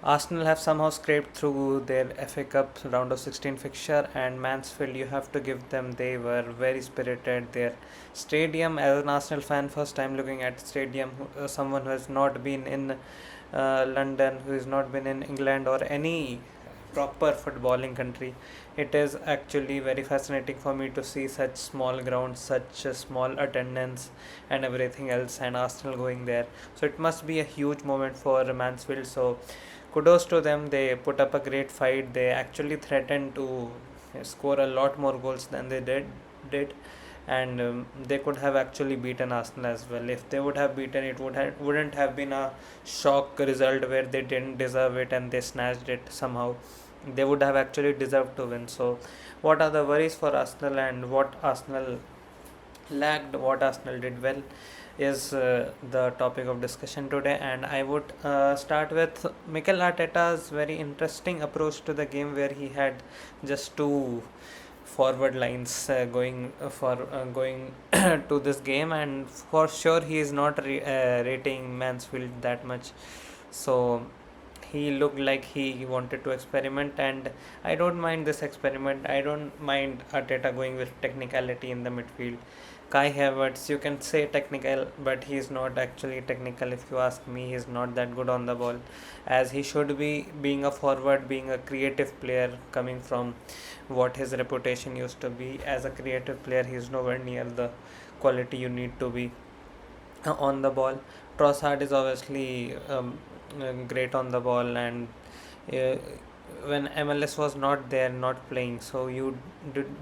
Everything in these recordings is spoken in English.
Arsenal have somehow scraped through their FA Cup round of 16 fixture, and Mansfield, you have to give them, they were very spirited. Their stadium, as an Arsenal fan, first time looking at stadium, someone who has not been in London, who has not been in England or any proper footballing country, it is actually very fascinating for me to see such small grounds, such a small attendance, and everything else, and Arsenal going there. So it must be a huge moment for Mansfield. So kudos to them. They put up a great fight. They actually threatened to score a lot more goals than they did, and they could have actually beaten Arsenal as well. If they would have beaten, it wouldn't have been a shock result where they didn't deserve it and they snatched it somehow. They would have actually deserved to win. So, what are the worries for Arsenal, and what Arsenal lacked, what Arsenal did well, is the topic of discussion today. And I would start with Mikel Arteta's very interesting approach to the game, where he had just two forward lines going to this game, and for sure he is not rating Mansfield that much. So he looked like he wanted to experiment, and I don't mind this experiment. I don't mind Arteta going with technicality in the midfield. Kai Havertz, you can say technical, but he's not actually technical. If you ask me, he's not that good on the ball, as he should be, being a forward, being a creative player, coming from what his reputation used to be. As a creative player, he's nowhere near the quality you need to be on the ball. Trossard is obviously great on the ball, and uh, when MLS was not there, not playing, so you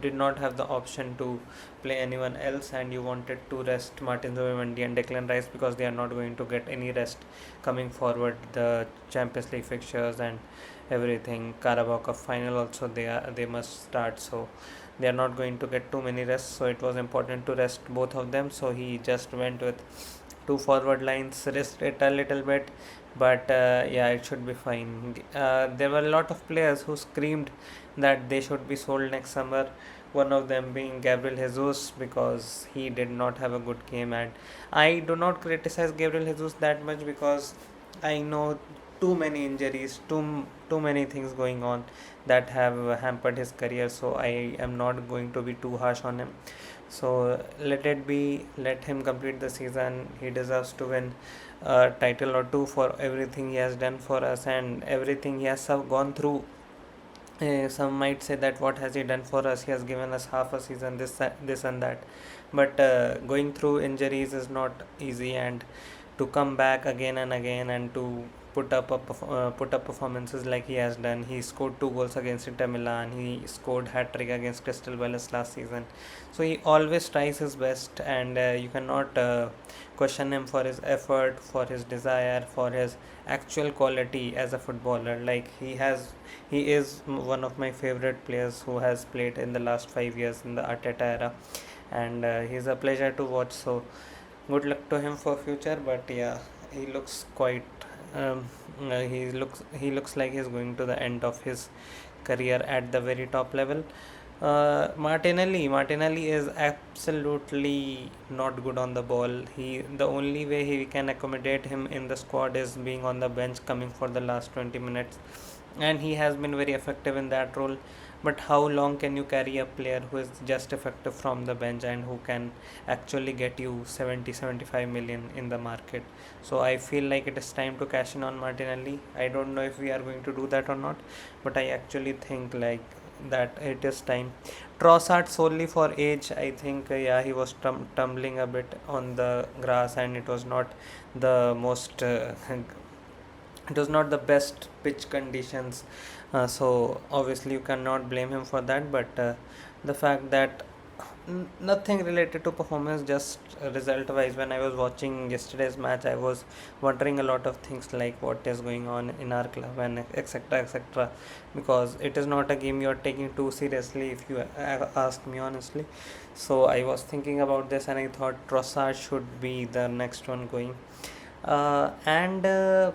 did not have the option to play anyone else, and you wanted to rest Martin Zubimendi and Declan Rice because they are not going to get any rest coming forward. The Champions League fixtures and everything, Carabao Cup final also, they must start, so they are not going to get too many rests. So it was important to rest both of them. So he just went with two forward lines, rest it a little bit, but yeah, it should be fine. There were a lot of players who screamed that they should be sold next summer. One of them being Gabriel Jesus, because he did not have a good game, and I do not criticize Gabriel Jesus that much because I know too many injuries, too many things going on that have hampered his career. So I am not going to be too harsh on him. So let it be, let him complete the season. He deserves to win a title or two for everything he has done for us and everything he has gone through. Some might say that what has he done for us? He has given us half a season, this and that. But going through injuries is not easy, and to come back again and again and to put up performances like he has done. He scored two goals against Inter Milan. He scored hat trick against Crystal Palace last season. So he always tries his best, and you cannot question him for his effort, for his desire, for his actual quality as a footballer. Like he is one of my favorite players who has played in the last 5 years in the Arteta era, and he's a pleasure to watch. So good luck to him for future. But yeah, he looks quite he looks like he's going to the end of his career at the very top level. Martinelli is absolutely not good on the ball. The only way he can accommodate him in the squad is being on the bench, coming for the last 20 minutes, and he has been very effective in that role. But how long can you carry a player who is just effective from the bench and who can actually get you 70-75 million in the market? So I feel like it is time to cash in on Martinelli. I don't know if we are going to do that or not, but I actually think like that it is time. Trossard solely for age, I think yeah, he was tumbling a bit on the grass, and it was not the most it was not the best pitch conditions. So obviously you cannot blame him for that. But the fact that nothing related to performance, just result wise, when I was watching yesterday's match, I was wondering a lot of things like what is going on in our club and etc etc, because it is not a game you are taking too seriously, if you ask me honestly. So I was thinking about this, and I thought Trossard should be the next one going. And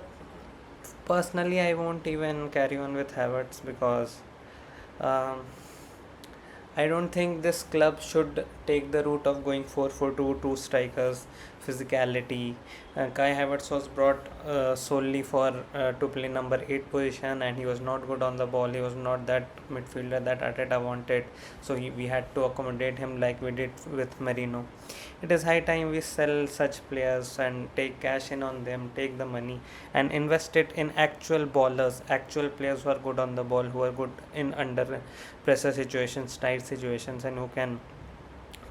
Personally, I won't even carry on with Havertz because um, I don't think this club should take the route of going 4-4-2, two strikers, physicality, Kai Havertz was brought solely for to play number 8 position, and he was not good on the ball. He was not that midfielder that Arteta wanted, so we had to accommodate him like we did with Marino. It is high time we sell such players and take cash in on them, take the money and invest it in actual ballers, actual players who are good on the ball, who are good in under pressure situations, tight situations, and who can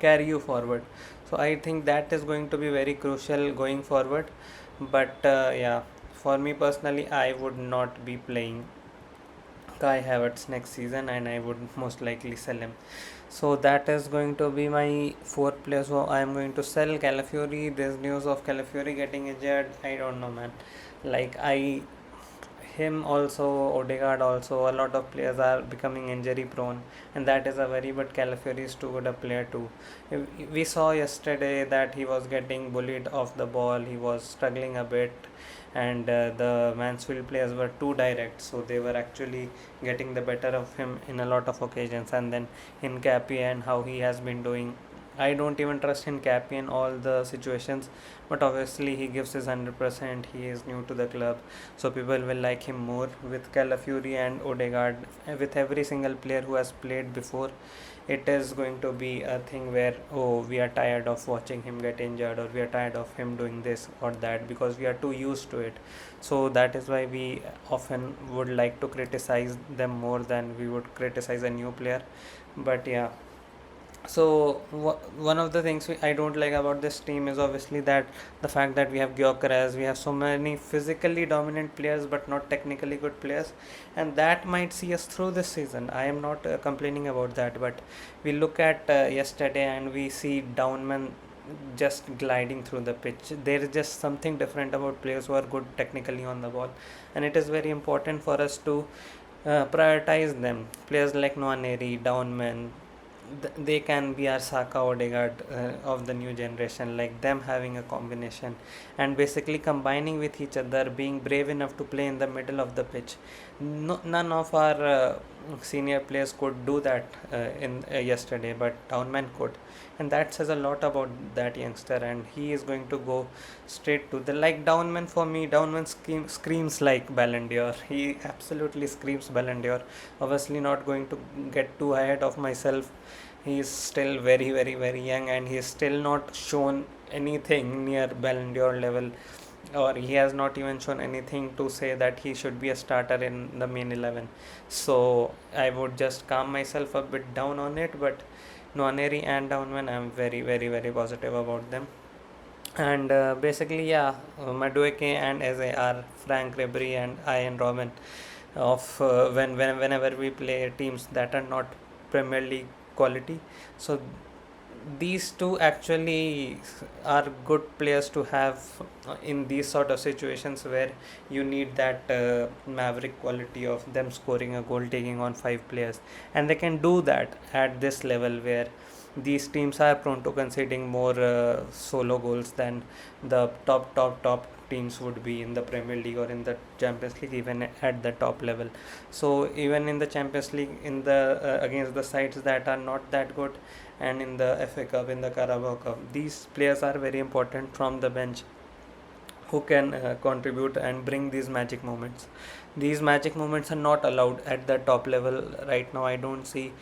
carry you forward. So I think that is going to be very crucial going forward. But yeah, for me personally, I would not be playing Kai Havertz next season, and I would most likely sell him. So that is going to be my fourth player. So I am going to sell Calafiori. There's news of Calafiori getting injured. I don't know, man. Like I him also, Odegaard also, a lot of players are becoming injury prone, and that is a very, but Calafiori is too good a player too. We saw yesterday that he was getting bullied off the ball, he was struggling a bit, and the Mansfield players were too direct, so they were actually getting the better of him in a lot of occasions. And then in Cappy and how he has been doing, I don't even trust in Cappy in all the situations, but obviously he gives his 100%. He is new to the club, so people will like him more. With Calafiori and Odegaard, with every single player who has played before, it is going to be a thing where, oh, we are tired of watching him get injured, or we are tired of him doing this or that, because we are too used to it. So that is why we often would like to criticize them more than we would criticize a new player. But yeah, so one of the things I don't like about this team is obviously that the fact that we have Gyökeres, we have so many physically dominant players but not technically good players, and that might see us through this season. I am not complaining about that, but we look at yesterday and we see Downman just gliding through the pitch. There is just something different about players who are good technically on the ball, and it is very important for us to prioritize them. Players like Nwaneri, Downman, they can be our Saka, Odegaard of the new generation, like them having a combination and basically combining with each other, being brave enough to play in the middle of the pitch. No, none of our senior players could do that in yesterday, but Downman could, and that says a lot about that youngster. And he is going to go straight to the, like Downman, for me, Downman screams like Ballon d'Or. He absolutely screams Ballon d'Or. Obviously, not going to get too ahead of myself. He is still very, very, very young, and he is still not shown anything near Ballon d'Or level, or he has not even shown anything to say that he should be a starter in the main 11. So I would just calm myself a bit down on it. But Nwaneri and Downman, I'm very, very, very positive about them. And basically, yeah, Madueke and Eze are Frank Ribery and Ian Robin of whenever we play teams that are not Premier League quality. So these two actually are good players to have in these sort of situations where you need that maverick quality of them scoring a goal, taking on five players, and they can do that at this level where these teams are prone to conceding more solo goals than the top teams would be in the Premier League or in the Champions League, even at the top level. So even in the Champions League, in the against the sides that are not that good, and in the FA Cup, in the Carabao Cup, these players are very important from the bench, who can contribute and bring these magic moments. These magic moments are not allowed at the top level right now. I don't see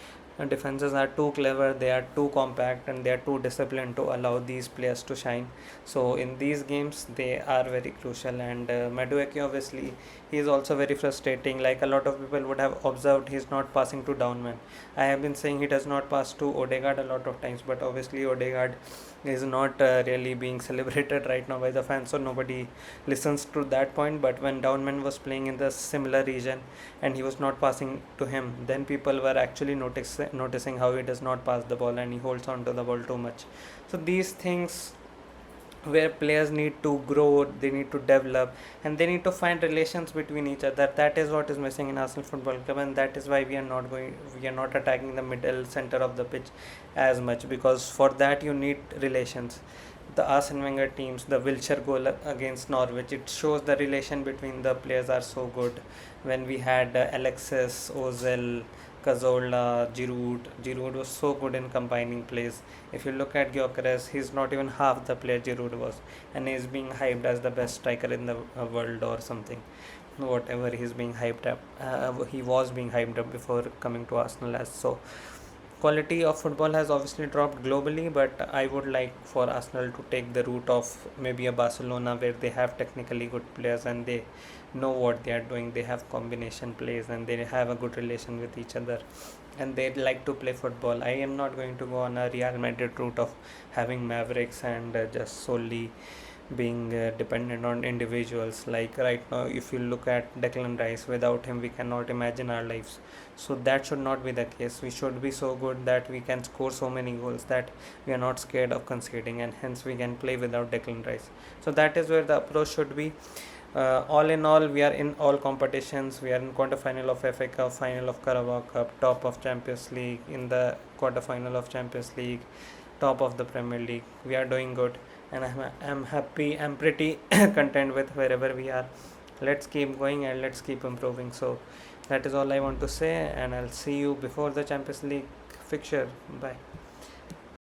defenses are too clever, they are too compact, and they are too disciplined to allow these players to shine. So in these games they are very crucial. And Madueke, obviously, he is also very frustrating. Like a lot of people would have observed, he is not passing to Downman. I have been saying he does not pass to Odegaard a lot of times, but obviously Odegaard is not really being celebrated right now by the fans, so nobody listens to that point. But when Downman was playing in the similar region and he was not passing to him, then people were actually noticing how he does not pass the ball and he holds on to the ball too much. So these things where players need to grow, they need to develop, and they need to find relations between each other. That is what is missing in Arsenal Football Club, and that is why we are not attacking the middle center of the pitch as much, because for that you need relations. The Arsene Wenger teams, the Wilshere goal against Norwich, it shows the relation between the players are so good. When we had Alexis, Ozil, Cazorla, Giroud. Giroud was so good in combining plays. If you look at Gyökeres, he's not even half the player Giroud was, and he's being hyped as the best striker in the world or something. Whatever he's being hyped up, he was being hyped up before coming to Arsenal as so. Quality of football has obviously dropped globally, but I would like for Arsenal to take the route of maybe a Barcelona where they have technically good players and they know what they are doing. They have combination plays and they have a good relation with each other and they like to play football. I am not going to go on a Real Madrid route of having Mavericks and just solely being dependent on individuals. Like right now, if you look at Declan Rice, without him we cannot imagine our lives. So that should not be the case. We should be so good that we can score so many goals that we are not scared of conceding, and hence we can play without Declan Rice. So that is where the approach should be. All in all, we are in all competitions. We are in quarter-final of FA Cup, final of Carabao Cup, top of Champions League, in the quarter-final of Champions League, top of the Premier League. We are doing good, and I'm happy. I'm pretty content with wherever we are. Let's keep going and let's keep improving. So that is all I want to say, and I'll see you before the Champions League fixture. Bye.